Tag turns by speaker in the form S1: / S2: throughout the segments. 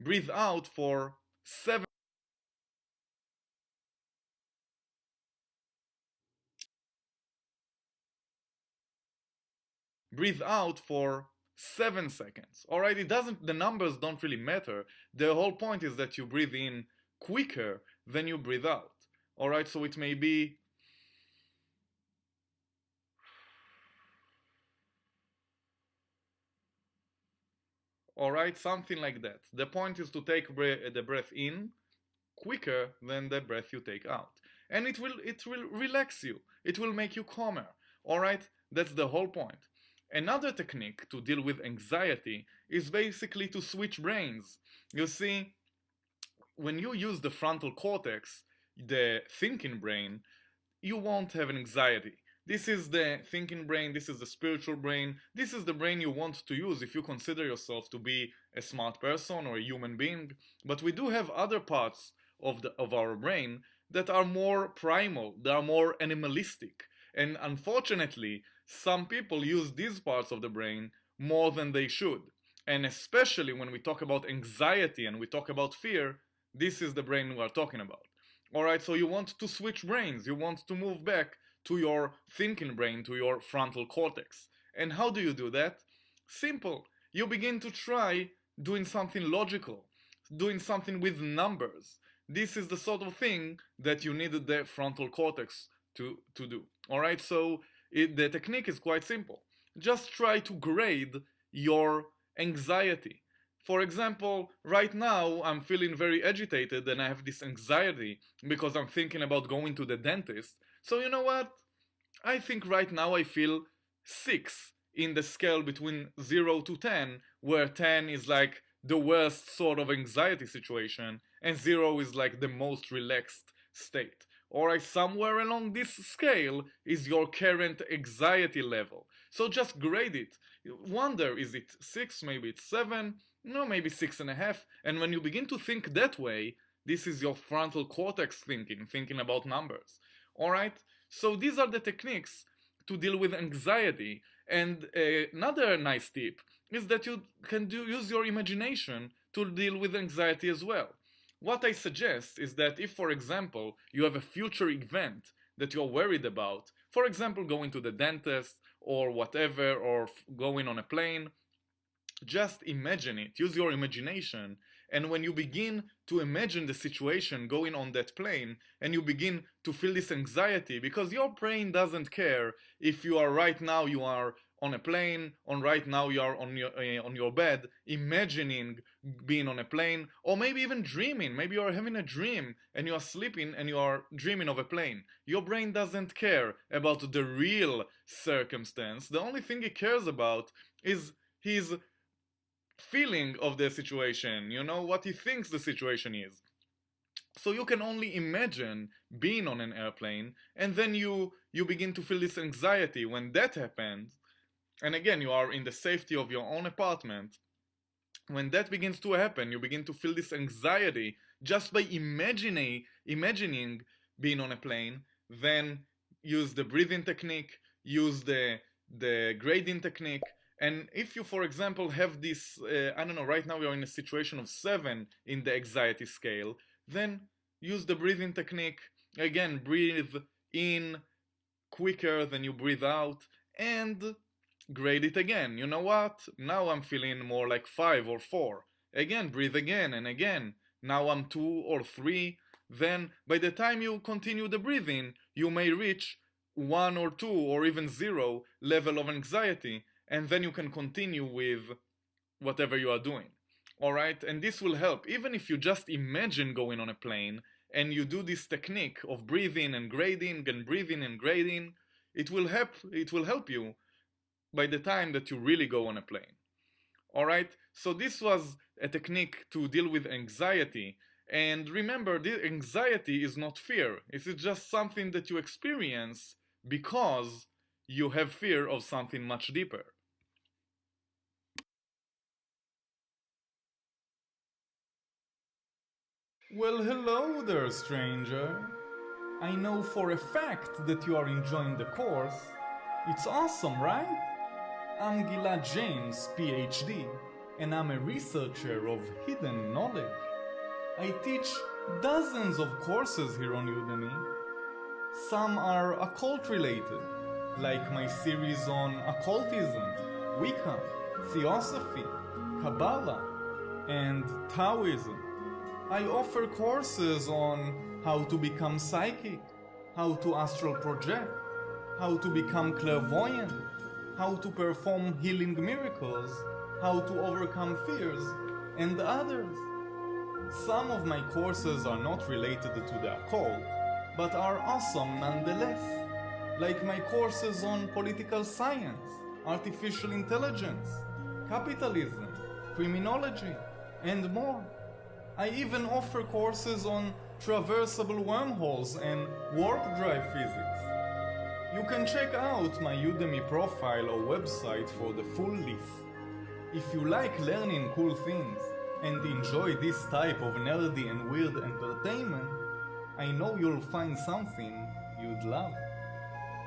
S1: breathe out for 7 breathe out for 7 seconds. Alright, the numbers don't really matter. The whole point is that you breathe in quicker than you breathe out. Alright, so it may be alright, something like that. The point is to take the breath in quicker than the breath you take out. And it will relax you. It will make you calmer. Alright, that's the whole point. Another technique to deal with anxiety is basically to switch brains. You see, when you use the frontal cortex, the thinking brain, you won't have anxiety. This is the thinking brain, this is the spiritual brain, this is the brain you want to use if you consider yourself to be a smart person or a human being. But we do have other parts of our brain that are more primal, they are more animalistic. And unfortunately, some people use these parts of the brain more than they should. And especially when we talk about anxiety and we talk about fear, this is the brain we are talking about. Alright, so you want to switch brains, you want to move back to your thinking brain, to your frontal cortex. And how do you do that? Simple. You begin to try doing something logical, doing something with numbers. This is the sort of thing that you need the frontal cortex to do. Alright, so the technique is quite simple. Just try to grade your anxiety. For example, right now I'm feeling very agitated and I have this anxiety because I'm thinking about going to the dentist. So you know what? I think right now I feel 6 in the scale between 0 to 10, where 10 is like the worst sort of anxiety situation and 0 is like the most relaxed state. Alright, somewhere along this scale is your current anxiety level. So just grade it. Wonder, is it 6, maybe it's 7, no, maybe 6.5. And when you begin to think that way, this is your frontal cortex thinking about numbers. Alright, so these are the techniques to deal with anxiety. And another nice tip is that you can use your imagination to deal with anxiety as well. What I suggest is that if, for example, you have a future event that you're worried about, for example, going to the dentist or whatever, or going on a plane, just imagine it, use your imagination, and when you begin to imagine the situation going on that plane, and you begin to feel this anxiety, because your brain doesn't care if you are right now you are on a plane, or right now you are on your bed, imagining being on a plane, or maybe even dreaming. Maybe you are having a dream and you are sleeping and you are dreaming of a plane. Your brain doesn't care about the real circumstance. The only thing it cares about is his feeling of the situation, you know, what he thinks the situation is. So you can only imagine being on an airplane, and then you begin to feel this anxiety when that happens. And again, you are in the safety of your own apartment. When that begins to happen, you begin to feel this anxiety just by imagining being on a plane. Then use the breathing technique, use the grading technique. And if you, for example, have this, I don't know, right now you're in a situation of 7 in the anxiety scale, then use the breathing technique. Again, breathe in quicker than you breathe out, and grade it again. You know what? Now I'm feeling more like 5 or 4. Again, breathe again and again. Now I'm 2 or 3. Then, by the time you continue the breathing, you may reach 1 or 2 or even 0 level of anxiety, and then you can continue with whatever you are doing. Alright? And this will help. Even if you just imagine going on a plane and you do this technique of breathing and grading and breathing and grading, it will help you by the time that you really go on a plane. Alright? So this was a technique to deal with anxiety. And remember, the anxiety is not fear. It is just something that you experience because you have fear of something much deeper.
S2: Well, hello there, stranger. I know for a fact that you are enjoying the course. It's awesome, right? I'm Gilad James, PhD. and I'm a researcher of hidden knowledge. I teach dozens of courses here on Udemy. Some are occult related, like my series on occultism, Wicca, Theosophy, Kabbalah, and Taoism. I offer courses on how to become psychic, how to astral project, how to become clairvoyant, how to perform healing miracles, how to overcome fears, and others. Some of my courses are not related to the occult, but are awesome nonetheless, like my courses on political science, artificial intelligence, capitalism, criminology, and more. I even offer courses on traversable wormholes and warp drive physics. You can check out my Udemy profile or website for the full list. If you like learning cool things and enjoy this type of nerdy and weird entertainment, I know you'll find something you'd love.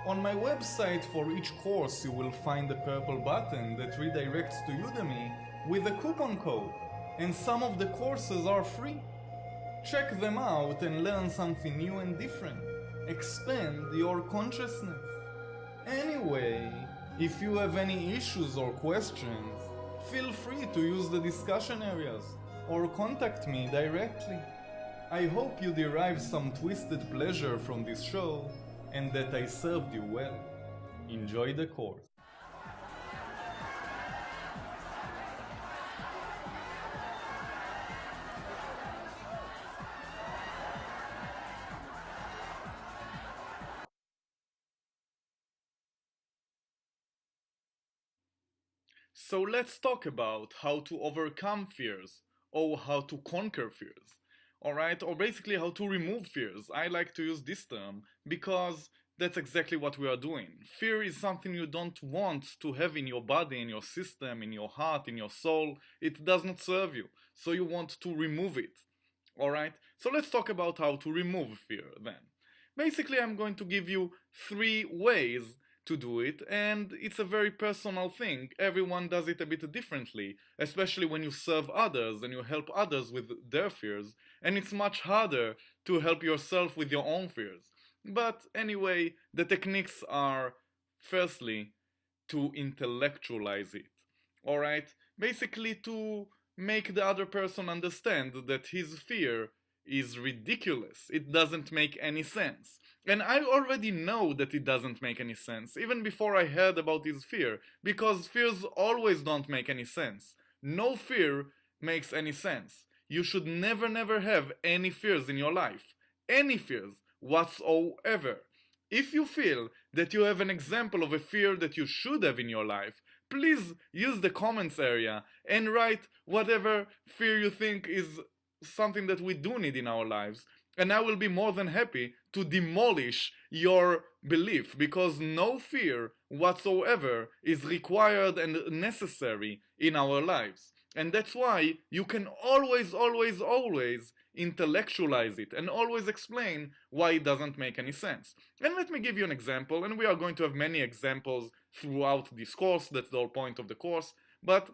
S2: On my website for each course you will find a purple button that redirects to Udemy with a coupon code, and some of the courses are free. Check them out and learn something new and different. Expand your consciousness. Anyway, if you have any issues or questions, feel free to use the discussion areas or contact me directly. I hope you derive some twisted pleasure from this show and that I served you well. Enjoy the course.
S1: So let's talk about how to overcome fears or how to conquer fears. Alright, or basically how to remove fears. I like to use this term because that's exactly what we are doing. Fear is something you don't want to have in your body, in your system, in your heart, in your soul. It does not serve you, so you want to remove it. Alright, so let's talk about how to remove fear then. Basically, I'm going to give you 3 ways to do it, and it's a very personal thing. Everyone does it a bit differently, especially when you serve others and you help others with their fears, and it's much harder to help yourself with your own fears. But anyway, the techniques are, firstly, to intellectualize it. Alright? Basically to make the other person understand that his fear is ridiculous. It doesn't make any sense. And I already know that it doesn't make any sense, even before I heard about his fear, because fears always don't make any sense. No fear makes any sense. You should never have any fears in your life. Any fears whatsoever. If you feel that you have an example of a fear that you should have in your life, please use the comments area and write whatever fear you think is something that we do need in our lives, and I will be more than happy to demolish your belief, because no fear whatsoever is required and necessary in our lives. And that's why you can always intellectualize it and always explain why it doesn't make any sense. And let me give you an example, and we are going to have many examples throughout this course. That's the whole point of the course. But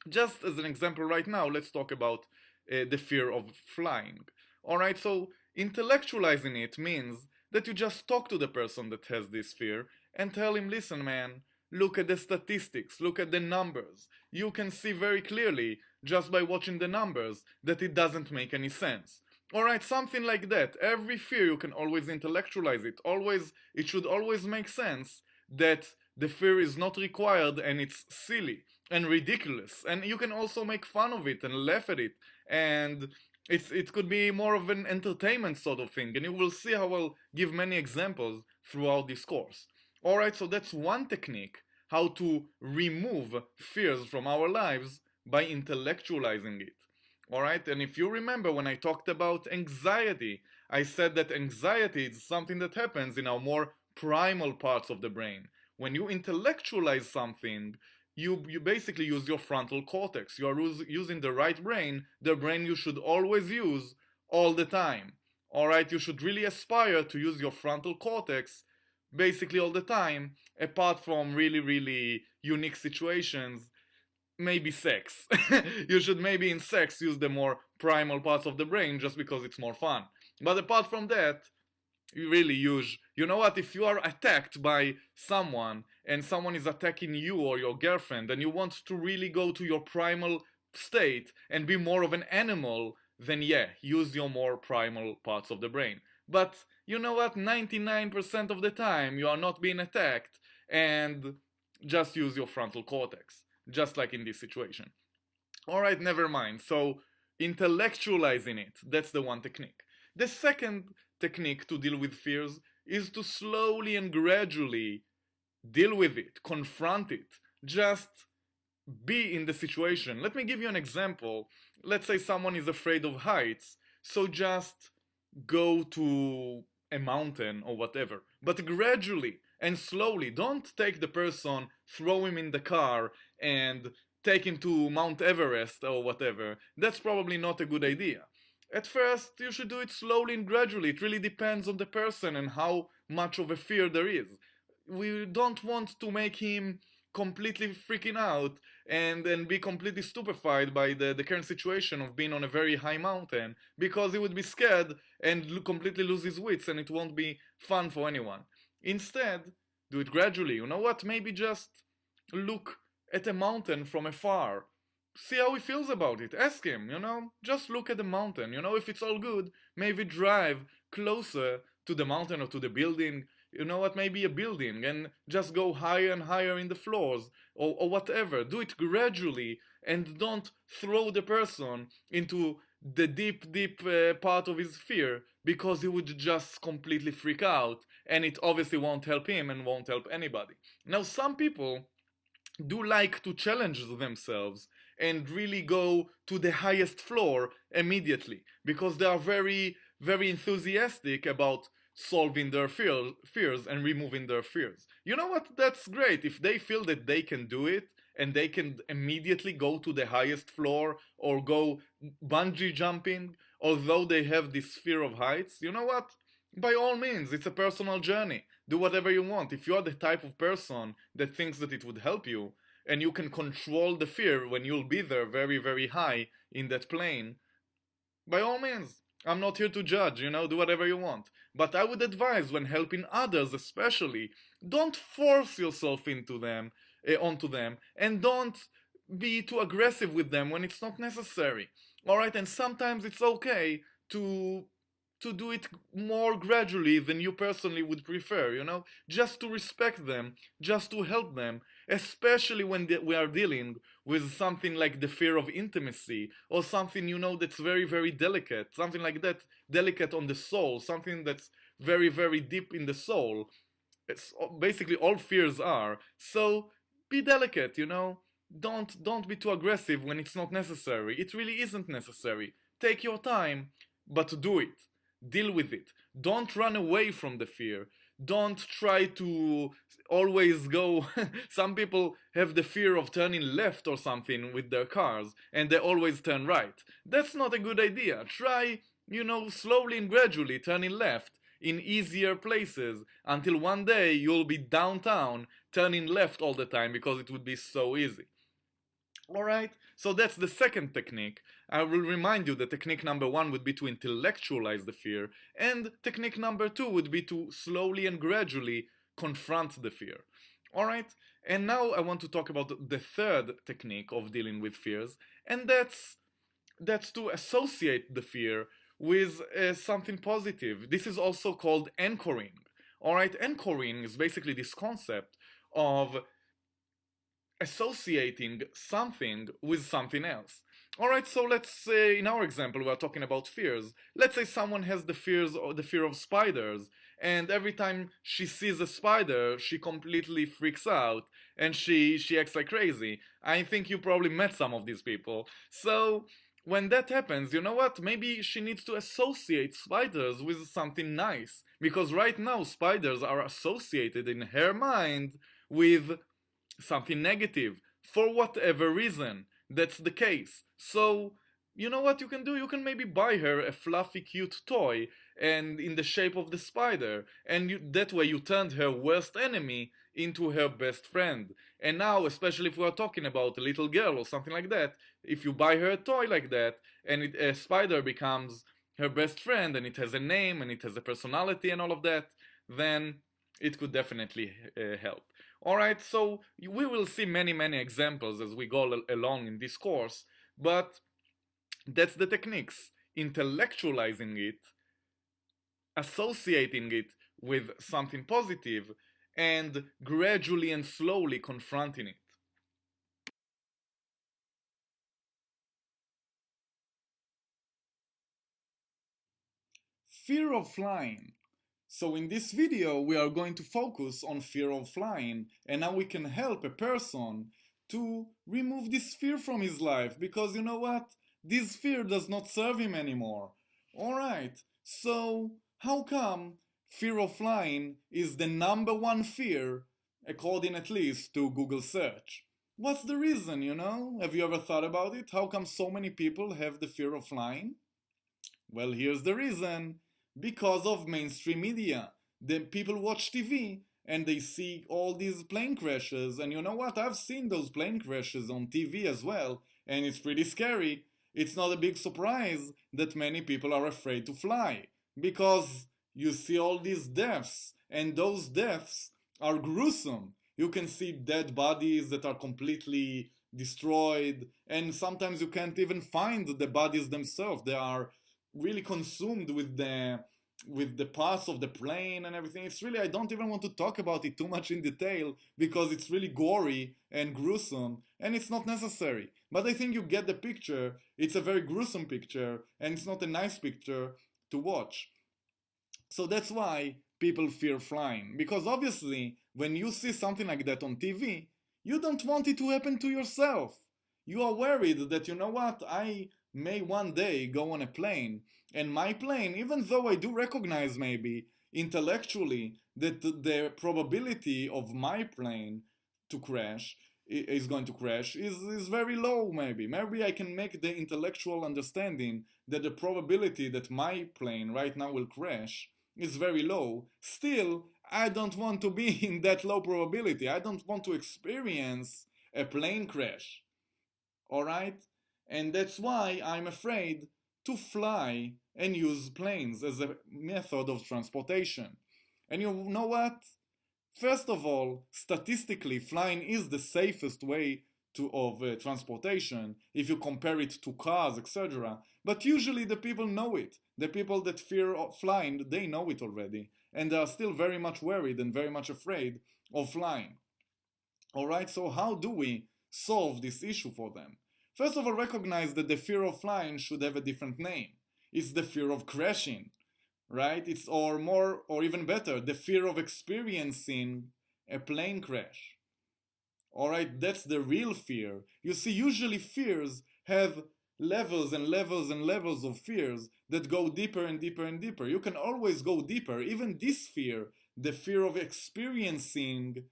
S1: just as an example right now, let's talk about the fear of flying. Alright, so intellectualizing it means that you just talk to the person that has this fear and tell him, listen man, look at the statistics, look at the numbers. You can see very clearly, just by watching the numbers, that it doesn't make any sense. Alright, something like that. Every fear you can always intellectualize it. It should always make sense that the fear is not required and it's silly and ridiculous. And you can also make fun of it and laugh at it. And it could be more of an entertainment sort of thing. And you will see how I'll give many examples throughout this course. Alright, so that's one technique, how to remove fears from our lives by intellectualizing it. Alright, and if you remember when I talked about anxiety, I said that anxiety is something that happens in our more primal parts of the brain. When you intellectualize something, you basically use your frontal cortex. You are using the right brain, the brain you should always use all the time. Alright, you should really aspire to use your frontal cortex basically all the time, apart from really unique situations maybe sex. You should maybe in sex use the more primal parts of the brain just because it's more fun. But apart from that, you really use, you know what, if you are attacked by someone and someone is attacking you or your girlfriend and you want to really go to your primal state and be more of an animal, then yeah, use your more primal parts of the brain. But you know what, 99% of the time you are not being attacked, and just use your frontal cortex, just like in this situation. Alright, never mind. So, intellectualizing it, that's the one technique. The second technique to deal with fears is to slowly and gradually deal with it, confront it, just be in the situation. Let me give you an example. Let's say someone is afraid of heights, so just go to a mountain or whatever, but gradually and slowly. Don't take the person, throw him in the car, and take him to Mount Everest or whatever. That's probably not a good idea. At first, you should do it slowly and gradually. It really depends on the person and how much of a fear there is. We don't want to make him completely freaking out and be completely stupefied by the current situation of being on a very high mountain, because he would be scared and completely lose his wits, and it won't be fun for anyone. Instead, do it gradually. You know what? Maybe just look at a mountain from afar. See how he feels about it. Ask him, just look at the mountain. If it's all good, maybe drive closer to the mountain or to the building. You know what, maybe a building, and just go higher and higher in the floors, or whatever. Do it gradually, and don't throw the person into the deep part of his fear, because he would just completely freak out, and it obviously won't help him and won't help anybody. Now, some people do like to challenge themselves and really go to the highest floor immediately, because they are very, very enthusiastic about solving their fears and removing their fears. You know what? That's great. If they feel that they can do it and they can immediately go to the highest floor or go bungee jumping, although they have this fear of heights, you know what? By all means, it's a personal journey. Do whatever you want. If you are the type of person that thinks that it would help you, and you can control the fear when you'll be there very, very high in that plane, by all means. I'm not here to judge, do whatever you want. But I would advise, when helping others especially, don't force yourself onto them, and don't be too aggressive with them when it's not necessary. Alright, and sometimes it's okay to do it more gradually than you personally would prefer, just to respect them, just to help them, especially when we are dealing with something like the fear of intimacy, or something, that's very, very delicate, something like that, delicate on the soul, something that's very, very deep in the soul. It's basically all fears are. So be delicate, Don't be too aggressive when it's not necessary. It really isn't necessary. Take your time, but do it. Deal with it. Don't run away from the fear. Don't try to always go. Some people have the fear of turning left or something with their cars, and they always turn right. That's not a good idea. Try, slowly and gradually turning left in easier places, until one day you'll be downtown turning left all the time, because it would be so easy. Alright, so that's the second technique. I will remind you that technique number 1 would be to intellectualize the fear, and technique number 2 would be to slowly and gradually confront the fear. Alright, and now I want to talk about the third technique of dealing with fears, and that's to associate the fear with something positive. This is also called anchoring. Alright, anchoring is basically this concept of associating something with something else. Alright, so let's say in our example we are talking about fears. Let's say someone has the fear of spiders, and every time she sees a spider, she completely freaks out and she acts like crazy. I think you probably met some of these people. So when that happens, you know what? Maybe she needs to associate spiders with something nice, because right now spiders are associated in her mind with something negative, for whatever reason. That's the case. So you know what you can do? You can maybe buy her a fluffy, cute toy and in the shape of the spider, and that way you turned her worst enemy into her best friend. And now, especially if we are talking about a little girl or something like that, if you buy her a toy like that, and a spider becomes her best friend, and it has a name and it has a personality and all of that, then it could definitely help. Alright, so we will see many examples as we go along in this course, but that's the techniques. Intellectualizing it, associating it with something positive, and gradually and slowly confronting it. Fear of flying. So in this video we are going to focus on fear of flying and how we can help a person to remove this fear from his life, because you know what? This fear does not serve him anymore. Alright, so how come fear of flying is the number one fear, according at least to Google search? What's the reason, you know? Have you ever thought about it? How come so many people have the fear of flying? Well, here's the reason. Because of mainstream media. The people watch TV and they see all these plane crashes, and you know what? I've seen those plane crashes on TV as well, and it's pretty scary. It's not a big surprise that many people are afraid to fly, because you see all these deaths, and those deaths are gruesome. You can see dead bodies that are completely destroyed, and sometimes you can't even find the bodies themselves. They are really consumed with the parts of the plane and everything. It's really, I don't even want to talk about it too much in detail because it's really gory and gruesome, and it's not necessary. But I think you get the picture. It's a very gruesome picture, and it's not a nice picture to watch. So that's why people fear flying, because obviously when you see something like that on TV, you don't want it to happen to yourself. You are worried that, you know what, I may one day go on a plane, and my plane, even though I do recognize maybe intellectually that the probability of my plane to crash is going to crash is very low. Maybe I can make the intellectual understanding that the probability that my plane right now will crash is very low. Still, I don't want to be in that low probability. I don't want to experience a plane crash. Alright? And that's why I'm afraid to fly and use planes as a method of transportation. And you know what? First of all, statistically, flying is the safest way of transportation if you compare it to cars, etc. But usually the people know it. The people that fear flying, they know it already. And they are still very much worried and very much afraid of flying. Alright, so how do we solve this issue for them? First of all, recognize that the fear of flying should have a different name. It's the fear of crashing, right? It's or more, or even better, the fear of experiencing a plane crash. Alright, that's the real fear. You see, usually fears have levels and levels and levels of fears that go deeper and deeper and deeper. You can always go deeper. Even this fear, the fear of experiencing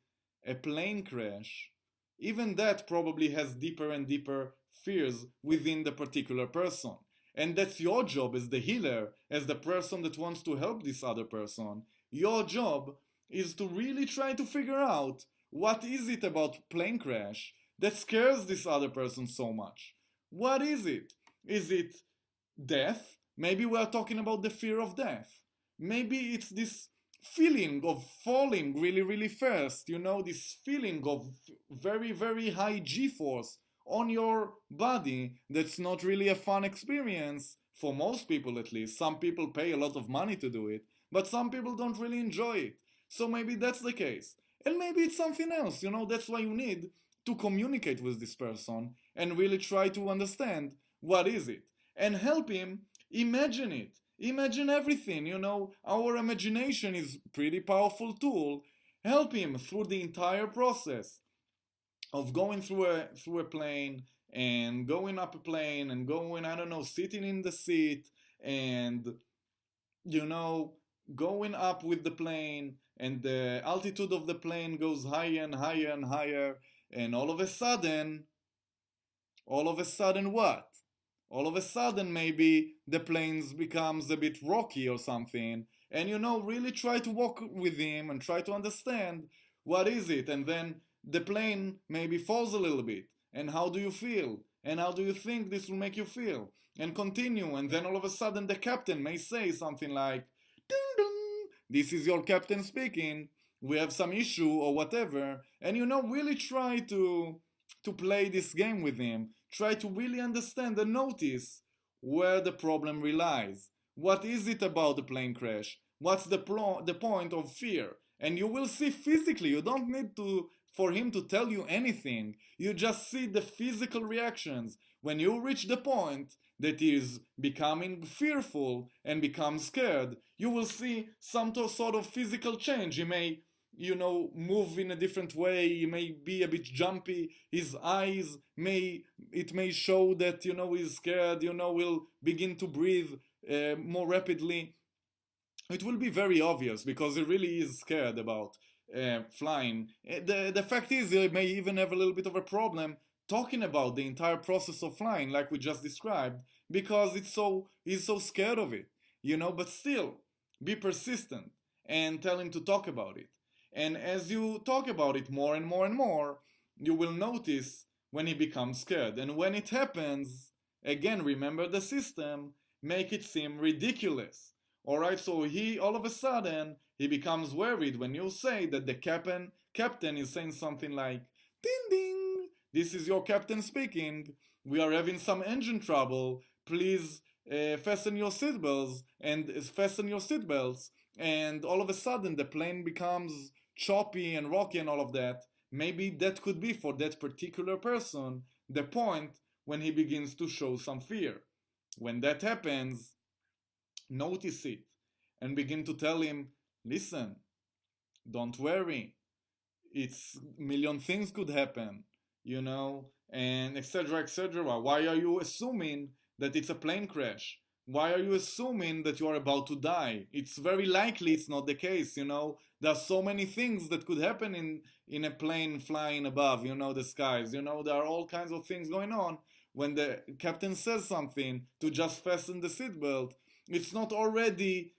S1: a plane crash, even that probably has deeper and deeper fears within the particular person. And that's your job as the healer, as the person that wants to help this other person. Your job is to really try to figure out what is it about plane crash that scares this other person so much. What is it? Is it death? Maybe we are talking about the fear of death. Maybe it's this feeling of falling really fast, you know, this feeling of very high g-force on your body. That's not really a fun experience for most people, at least. Some people pay a lot of money to do it, but some people don't really enjoy it. So maybe that's the case. And maybe it's something else, you know. That's why you need to communicate with this person and really try to understand what is it, and help him imagine it. Imagine everything, you know. Our imagination is a pretty powerful tool. Help him through the entire process of going through a plane, and going up a plane, and going, I don't know, sitting in the seat, and you know, going up with the plane, and the altitude of the plane goes higher and higher and higher, and all of a sudden what? all of a sudden maybe the plane becomes a bit rocky or something, and really try to walk with him and try to understand what is it, and then the plane maybe falls a little bit, and how do you feel, and how do you think this will make you feel, and continue, and then all of a sudden the captain may say something like, ding dong, this is your captain speaking, we have some issue or whatever, and really try to play this game with him, try to really understand and notice where the problem relies. What is it about the plane crash? What's the point of fear? And you will see physically, you don't need for him to tell you anything. You just see the physical reactions. When you reach the point that he is becoming fearful and becomes scared, you will see some sort of physical change. He may move in a different way, he may be a bit jumpy, his eyes may show that he's scared, will begin to breathe more rapidly. It will be very obvious because he really is scared about flying. The fact is, he may even have a little bit of a problem talking about the entire process of flying, like we just described, because he's so scared of it, but still, be persistent and tell him to talk about it. And as you talk about it more and more and more, you will notice when he becomes scared. And when it happens, again, remember the system, make it seem ridiculous. Alright, so he all of a sudden, he becomes worried when you say that the captain is saying something like, ding ding, this is your captain speaking, we are having some engine trouble, please fasten your seatbelts, and all of a sudden the plane becomes choppy and rocky and all of that. Maybe that could be for that particular person the point when he begins to show some fear. When that happens, notice it and begin to tell him, listen, don't worry, it's million things could happen, and etc. Why are you assuming that it's a plane crash? Why are you assuming that you are about to die? It's very likely it's not the case, There are so many things that could happen in a plane flying above, the skies. There are all kinds of things going on. When the captain says something to just fasten the seatbelt, it's not already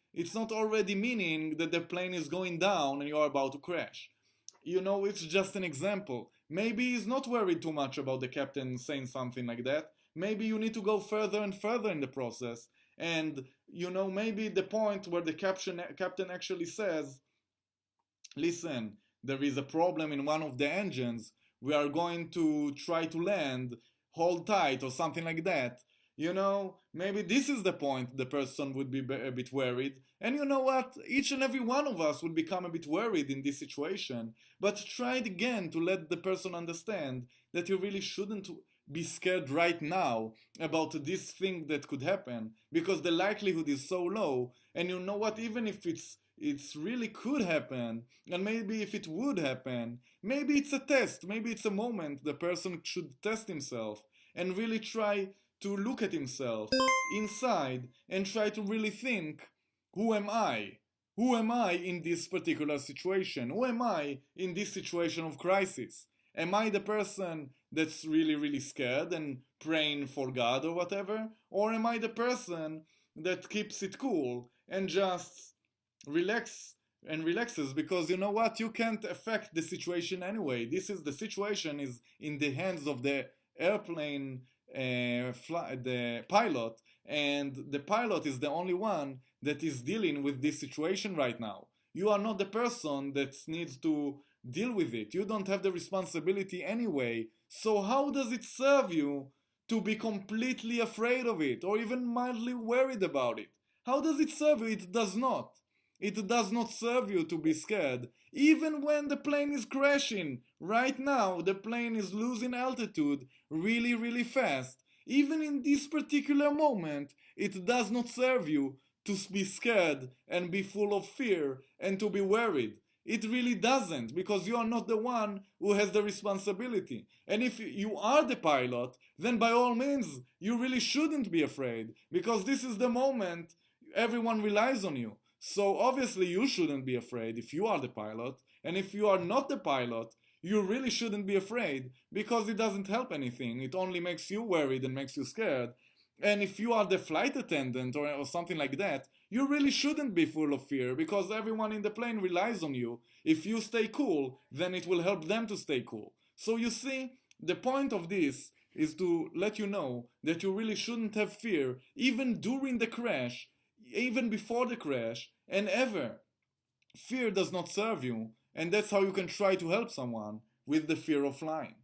S1: meaning that the plane is going down and you are about to crash. It's just an example. Maybe he's not worried too much about the captain saying something like that. Maybe you need to go further and further in the process. And, maybe the point where the captain actually says, listen, there is a problem in one of the engines, we are going to try to land, hold tight, or something like that. Maybe this is the point the person would be a bit worried. And you know what? Each and every one of us would become a bit worried in this situation. But try it again to let the person understand that you really shouldn't be scared right now about this thing that could happen, because the likelihood is so low. And you know what? Even if it's really could happen, and maybe if it would happen, maybe it's a test, maybe it's a moment the person should test himself and really try to look at himself inside and try to really think, who am I? Who am I in this particular situation? Who am I in this situation of crisis? Am I the person that's really, really scared and praying for God or whatever? Or am I the person that keeps it cool and just relaxes, because you know what? You can't affect the situation anyway. The situation is in the hands of the airplane, the pilot, and the pilot is the only one that is dealing with this situation right now. You are not the person that needs to deal with it. You don't have the responsibility anyway. So how does it serve you to be completely afraid of it or even mildly worried about it? How does it serve you? It does not. It does not serve you to be scared. Even when the plane is crashing, right now the plane is losing altitude really, really fast. Even in this particular moment, it does not serve you to be scared and be full of fear and to be worried. It really doesn't, because you are not the one who has the responsibility. And if you are the pilot, then by all means, you really shouldn't be afraid, because this is the moment everyone relies on you. So obviously you shouldn't be afraid if you are the pilot, and if you are not the pilot, you really shouldn't be afraid, because it doesn't help anything. It only makes you worried and makes you scared. And if you are the flight attendant or something like that, you really shouldn't be full of fear because everyone in the plane relies on you. If you stay cool, then it will help them to stay cool. So you see, the point of this is to let you know that you really shouldn't have fear even during the crash, even before the crash, and ever. Fear does not serve you, and that's how you can try to help someone with the fear of flying.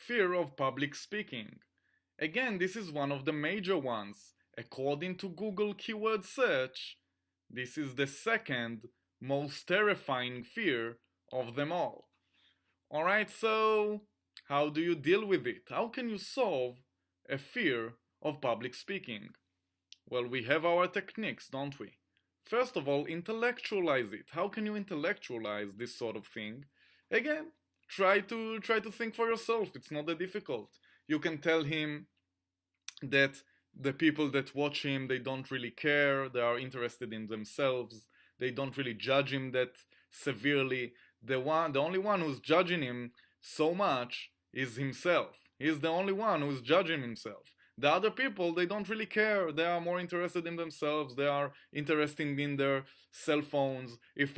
S1: fear of public speaking. Again, this is one of the major ones. According to Google keyword search, this is the second most terrifying fear of them all. Alright, so how do you deal with it? How can you solve a fear of public speaking? Well, we have our techniques, don't we? First of all, intellectualize it. How can you intellectualize this sort of thing? Again, try to think for yourself. It's not that difficult. You can tell him that the people that watch him, they don't really care. They are interested in themselves. They don't really judge him that severely. The only one who's judging him so much is himself. He's the only one who's judging himself. The other people, they don't really care. They are more interested in themselves. They are interested in their cell phones. If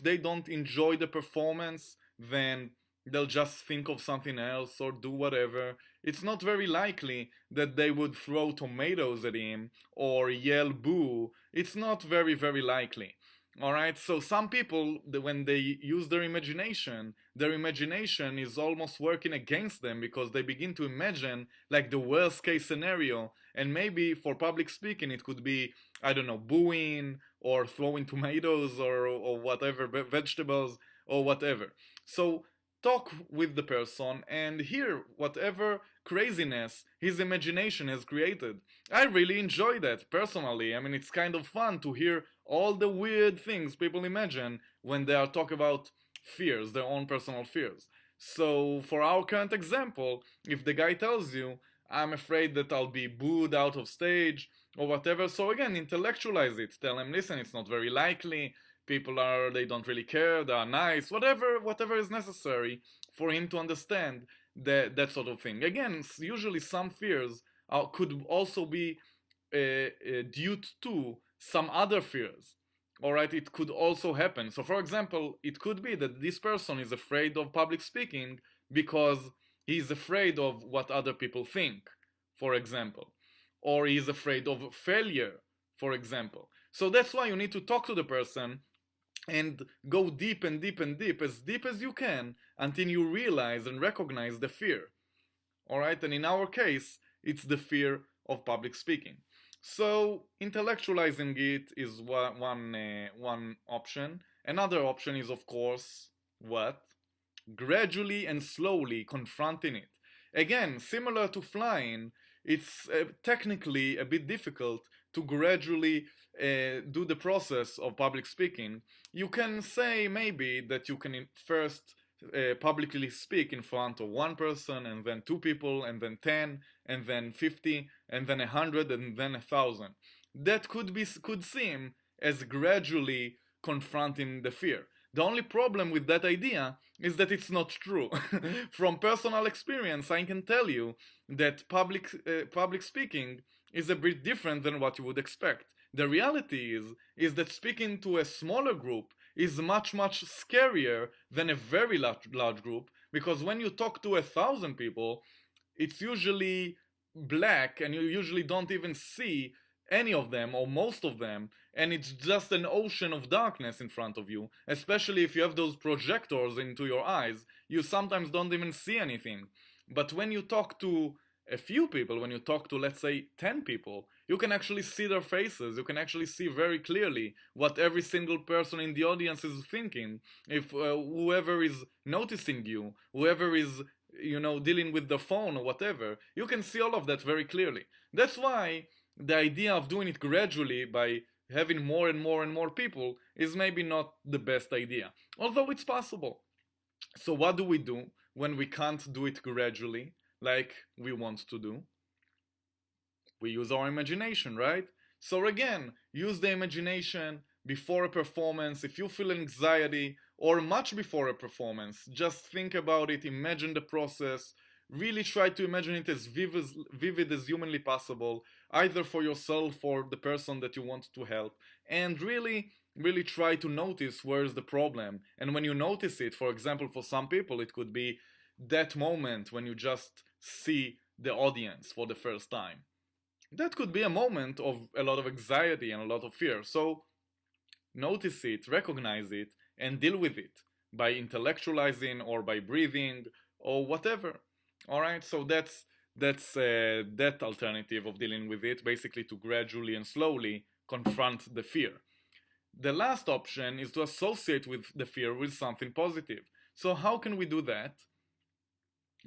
S1: they don't enjoy the performance, then they'll just think of something else or do whatever. It's not very likely that they would throw tomatoes at him or yell boo. It's not very, very likely. Alright, so some people, when they use their imagination is almost working against them because they begin to imagine like the worst case scenario. And maybe for public speaking, it could be, I don't know, booing or throwing tomatoes or whatever, vegetables or whatever. So talk with the person and hear whatever craziness his imagination has created. I really enjoy that personally. I mean, it's kind of fun to hear all the weird things people imagine when they are talking about fears, their own personal fears. So, for our current example, if the guy tells you, I'm afraid that I'll be booed out of stage or whatever, so again, intellectualize it. Tell him, listen, it's not very likely. They don't really care, they are nice, whatever is necessary for him to understand that sort of thing. Again, usually some fears could also be due to some other fears. Alright, it could also happen. So, for example, it could be that this person is afraid of public speaking because he's afraid of what other people think, for example. Or he's afraid of failure, for example. So that's why you need to talk to the person and go deep and deep and deep, as deep as you can, until you realize and recognize the fear. Alright, and in our case, it's the fear of public speaking. So, intellectualizing it is one option. Another option is, of course, what? Gradually and slowly confronting it. Again, similar to flying, it's technically a bit difficult to gradually do the process of public speaking. You can say maybe that you can first publicly speak in front of one person, and then two people, and then 10, and then 50, and then 100, and then 1,000. That could seem as gradually confronting the fear. The only problem with that idea is that it's not true. From personal experience, I can tell you that public speaking is a bit different than what you would expect. The reality is that speaking to a smaller group is much scarier than a very large group, because when you talk to 1,000 people, it's usually black and you usually don't even see any of them or most of them, and it's just an ocean of darkness in front of you. Especially if you have those projectors into your eyes, you sometimes don't even see anything. But when you talk to a few people, when you talk to, let's say, 10 people, you can actually see their faces. You can actually see very clearly what every single person in the audience is thinking. If whoever is noticing you, whoever is, dealing with the phone or whatever, you can see all of that very clearly. That's why the idea of doing it gradually by having more and more and more people is maybe not the best idea, although it's possible. So what do we do when we can't do it gradually like we want to do? We use our imagination, right? So again, use the imagination before a performance. If you feel anxiety, or much before a performance, just think about it, imagine the process, really try to imagine it as vivid as humanly possible, either for yourself or the person that you want to help, and really try to notice where's the problem. And when you notice it, for example, for some people it could be that moment when you just see the audience for the first time. That could be a moment of a lot of anxiety and a lot of fear. So notice it, recognize it, and deal with it by intellectualizing or by breathing or whatever. All right, so that's that alternative of dealing with it, basically to gradually and slowly confront the fear. The last option is to associate with the fear with something positive. So how can we do that?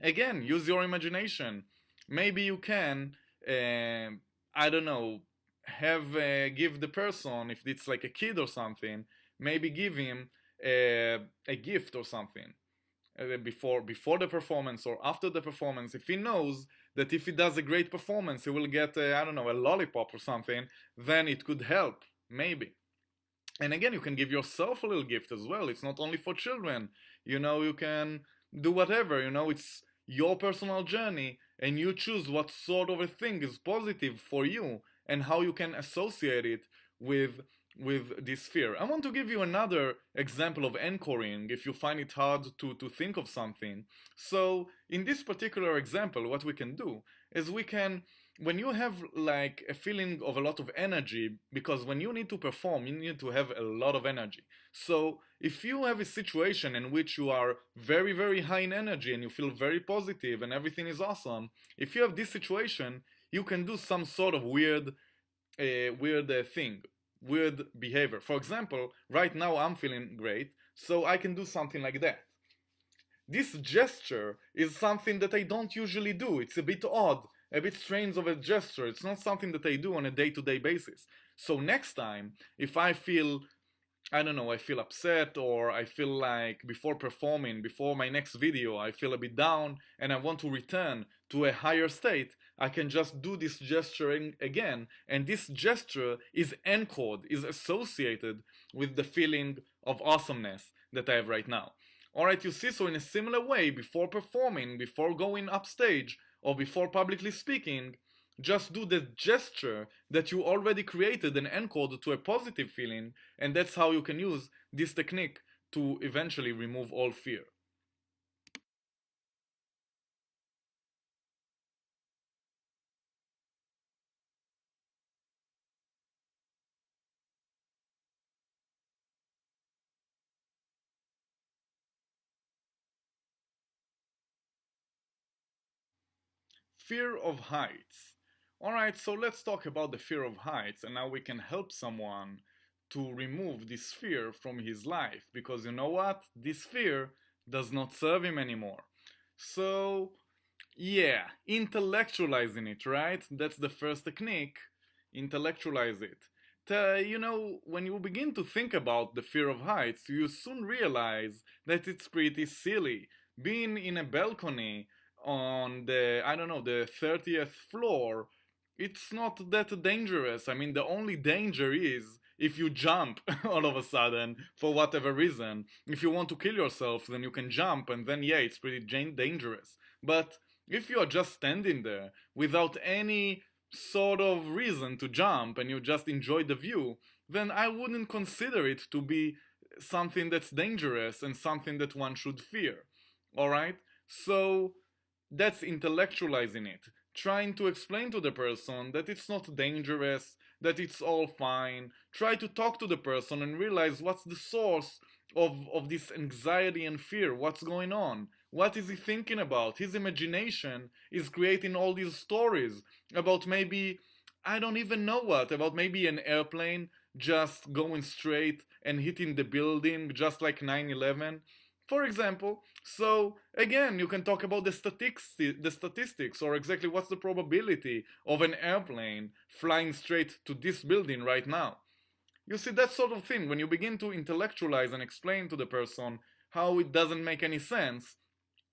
S1: Again, use your imagination. Maybe you can, I don't know, have give the person, if it's like a kid or something, maybe give him a gift or something before the performance or after the performance. If he knows that if he does a great performance, he will get I don't know, a lollipop or something, then it could help maybe. And again, you can give yourself a little gift as well. It's not only for children. You can do whatever. It's your personal journey, and you choose what sort of a thing is positive for you and how you can associate it with this fear. I want to give you another example of anchoring if you find it hard to think of something. So in this particular example, what we can do is we can, when you have like a feeling of a lot of energy, because when you need to perform, you need to have a lot of energy. So if you have a situation in which you are very, very high in energy and you feel very positive and everything is awesome, if you have this situation, you can do some sort of weird thing, weird behavior. For example, right now I'm feeling great, so I can do something like that. This gesture is something that I don't usually do. It's a bit odd, a bit strange of a gesture. It's not something that I do on a day-to-day basis. So next time, if I feel, I don't know, I feel upset, or I feel like before performing, before my next video, I feel a bit down and I want to return to a higher state, I can just do this gesture again. And this gesture is anchored, is associated with the feeling of awesomeness that I have right now. Alright, you see, so in a similar way, before performing, before going upstage, or before publicly speaking, just do the gesture that you already created and encode to a positive feeling, and that's how you can use this technique to eventually remove all fear. Fear of heights. Alright, so let's talk about the fear of heights, and now we can help someone to remove this fear from his life, because you know what? This fear does not serve him anymore. So, yeah, intellectualizing it, right? That's the first technique. Intellectualize it. When you begin to think about the fear of heights, you soon realize that it's pretty silly. Being in a balcony on the, I don't know, the 30th floor, it's not that dangerous. I mean, the only danger is if you jump all of a sudden for whatever reason. If you want to kill yourself, then you can jump, and then yeah, it's pretty dangerous. But if you are just standing there without any sort of reason to jump and you just enjoy the view, then I wouldn't consider it to be something that's dangerous and something that one should fear. Alright? So that's intellectualizing it. Trying to explain to the person that it's not dangerous, that it's all fine. Try to talk to the person and realize what's the source of this anxiety and fear. What's going on? What is he thinking about? His imagination is creating all these stories about maybe, I don't even know what, about maybe an airplane just going straight and hitting the building just like 9/11, for example. So again, you can talk about the statistics, or exactly what's the probability of an airplane flying straight to this building right now. You see, that sort of thing, when you begin to intellectualize and explain to the person how it doesn't make any sense,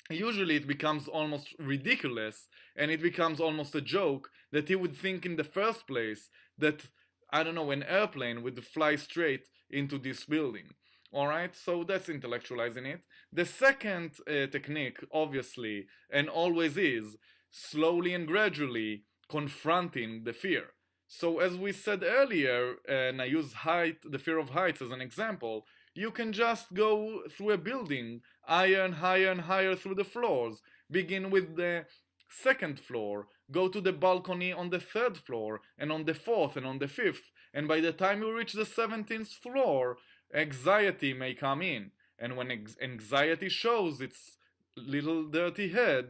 S1: usually it becomes almost ridiculous, and it becomes almost a joke that he would think in the first place that, I don't know, an airplane would fly straight into this building. Alright, so that's intellectualizing it. The second technique, obviously, and always is, slowly and gradually confronting the fear. So as we said earlier, and I use the fear of heights as an example, you can just go through a building, higher and higher and higher through the floors. Begin with the second floor, go to the balcony on the third floor, and on the fourth, and on the fifth, and by the time you reach the 17th floor, anxiety may come in. And when anxiety shows its little dirty head,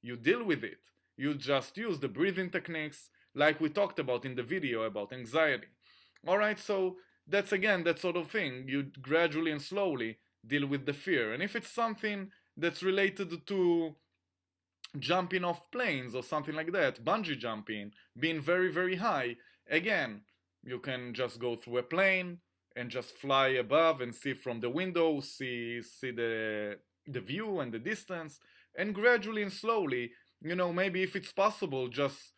S1: you deal with it. You just use the breathing techniques like we talked about in the video about anxiety. Alright, so that's again that sort of thing. You gradually and slowly deal with the fear. And if it's something that's related to jumping off planes or something like that, bungee jumping, being very, very high, again, you can just go through a plane and just fly above and see from the window, see the view and the distance, and gradually and slowly, maybe if it's possible, just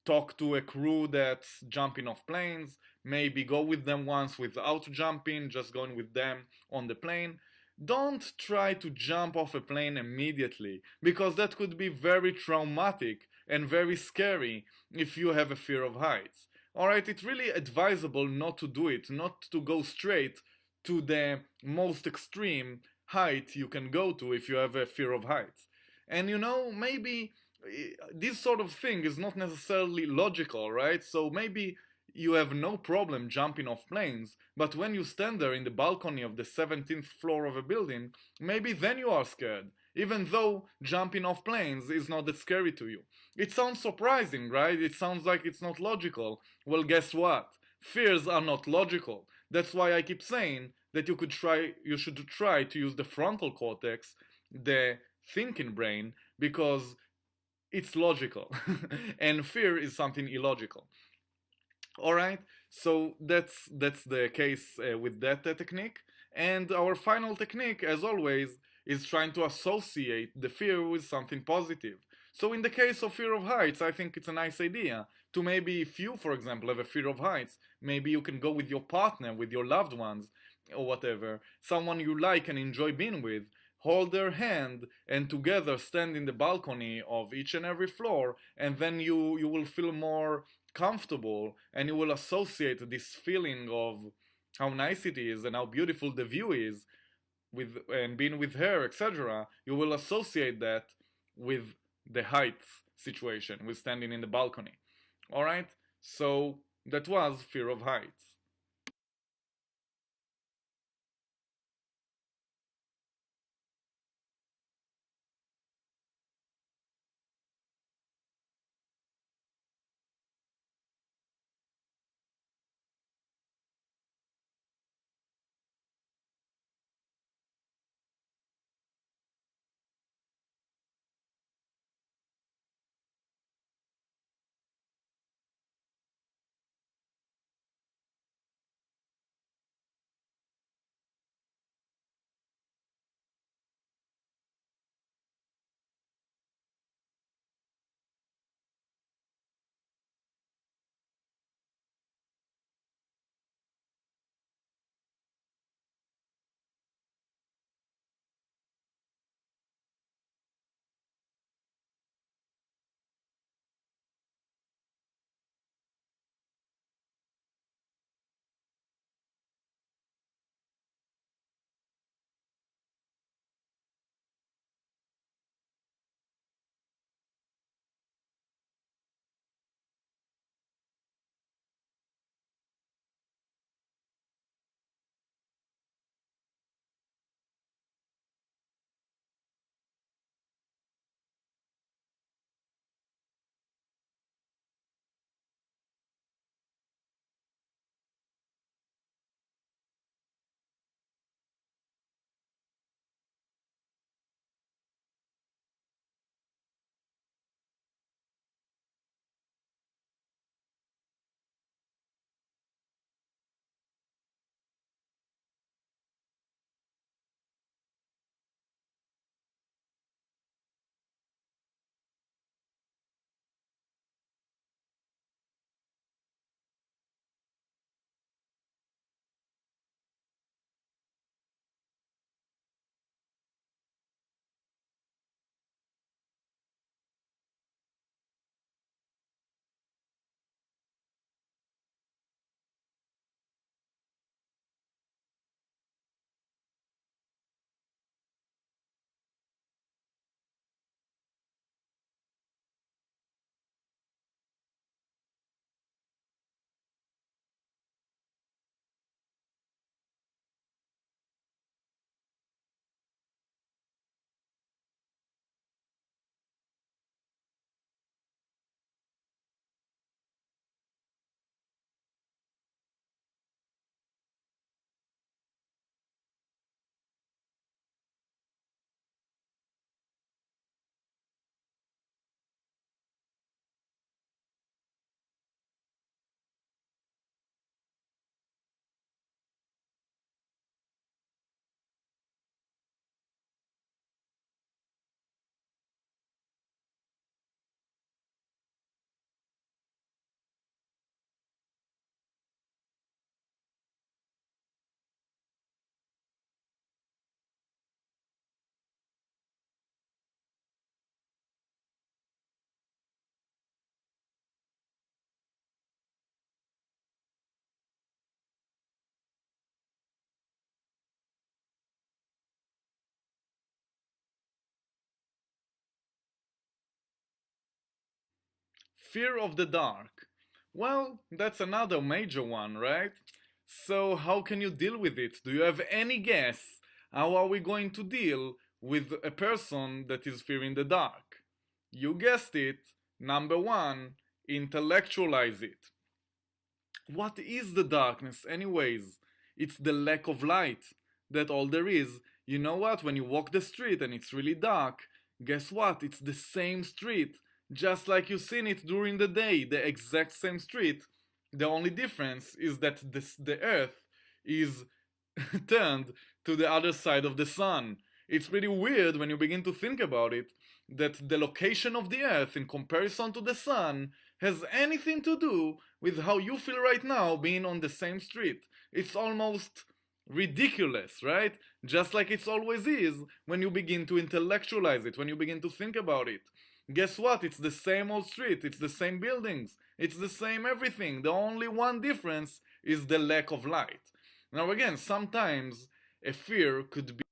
S1: talk to a crew that's jumping off planes, maybe go with them once without jumping, just going with them on the plane. Don't try to jump off a plane immediately, because that could be very traumatic and very scary if you have a fear of heights. Alright, it's really advisable not to do it, not to go straight to the most extreme height you can go to if you have a fear of heights. And maybe this sort of thing is not necessarily logical, right? So maybe you have no problem jumping off planes, but when you stand there in the balcony of the 17th floor of a building, maybe then you are scared, even though jumping off planes is not that scary to you. It sounds surprising, right? It sounds like it's not logical. Well, guess what? Fears are not logical. That's why I keep saying that you should try to use the frontal cortex, the thinking brain, because it's logical. And fear is something illogical. Alright, so that's the case with that technique. And our final technique, as always, is trying to associate the fear with something positive. So in the case of fear of heights, I think it's a nice idea to maybe, if you, for example, have a fear of heights, maybe you can go with your partner, with your loved ones, or whatever, someone you like and enjoy being with, hold their hand and together stand in the balcony of each and every floor, and then you will feel more comfortable and you will associate this feeling of how nice it is and how beautiful the view is with and being with her, etc. You will associate that with the height situation, with standing in the balcony. Alright? So that was fear of heights. Fear of the dark. Well, that's another major one, right? So, how can you deal with it? Do you have any guess? How are we going to deal with a person that is fearing the dark? You guessed it. Number one, intellectualize it. What is the darkness, anyways? It's the lack of light. That's all there is. You know what? When you walk the street and it's really dark, guess what? It's the same street. Just like you've seen it during the day, the exact same street. The only difference is that the earth is turned to the other side of the sun. It's pretty weird when you begin to think about it that the location of the earth in comparison to the sun has anything to do with how you feel right now being on the same street. It's almost ridiculous, right? Just like it's always is when you begin to intellectualize it, when you begin to think about it. Guess what? It's the same old street, it's the same buildings, it's the same everything. The only one difference is the lack of light. Now, again, sometimes a fear could be